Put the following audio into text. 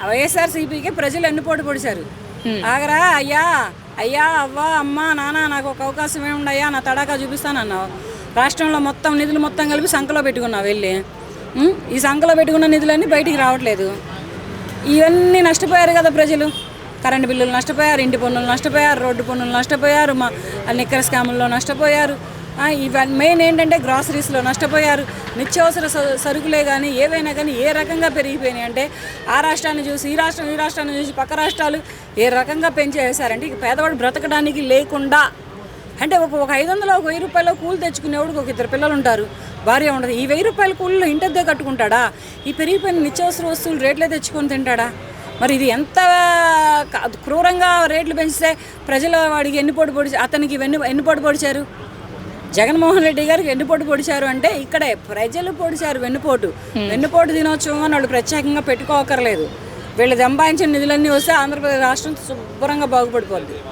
వైఎస్ఆర్సీపీకి ప్రజలు ఎన్నుపోటు పొడిచారు. ఆగరా అయ్యా అయ్యా అవ్వ అమ్మ నాన్న నాకు ఒక అవకాశం ఏముండయ్యా నా తడాకా చూపిస్తానన్నావు. రాష్ట్రంలో మొత్తం నిధులు మొత్తం కలిపి సంఖలో పెట్టుకున్నావు వెళ్ళి. ఈ సంఖలో పెట్టుకున్న నిధులన్నీ బయటికి రావట్లేదు. ఇవన్నీ నష్టపోయారు కదా ప్రజలు. కరెంటు బిల్లులు నష్టపోయారు, ఇంటి పన్నులు నష్టపోయారు, రోడ్డు పన్నులు నష్టపోయారు, మా నిక్కర స్కాముల్లో నష్టపోయారు. ఇవన్నీ మెయిన్ ఏంటంటే గ్రాసరీస్లో నష్టపోయారు. నిత్యావసర సరుకులే కానీ ఏవైనా కానీ ఏ రకంగా పెరిగిపోయినాయి అంటే ఆ రాష్ట్రాన్ని చూసి ఈ రాష్ట్రాన్ని చూసి పక్క రాష్ట్రాలు ఏ రకంగా పెంచేసారంటే ఇక పేదవాడు బ్రతకడానికి లేకుండా. అంటే ఒక 500 ఒక 1000 రూపాయలు కూలి తెచ్చుకునేవాడికి ఒక 2 పిల్లలు ఉంటారు, భార్య ఉండదు. ఈ 1000 రూపాయల కూలీలో ఇంటద్దే కట్టుకుంటాడా? ఈ పెరిగిపోయిన నిత్యావసర వస్తువులు రేట్లే తెచ్చుకొని తింటాడా? మరి ఇది ఎంత క్రూరంగా రేట్లు పెంచితే ప్రజల వాడికి అతనికి ఎన్నుపోటు పొడిచారు. జగన్మోహన్ రెడ్డి గారికి వెన్నుపోటు పొడిచారు అంటే ఇక్కడే ప్రజలు పొడిచారు వెన్నుపోటు దినోత్సవం అని వాళ్ళు ప్రత్యేకంగా పెట్టుకోకర్లేదు. వీళ్ళు సంపాదించిన నిధులన్నీ వస్తే ఆంధ్రప్రదేశ్ రాష్ట్రం శుభ్రంగా బాగుపడిపోద్ది.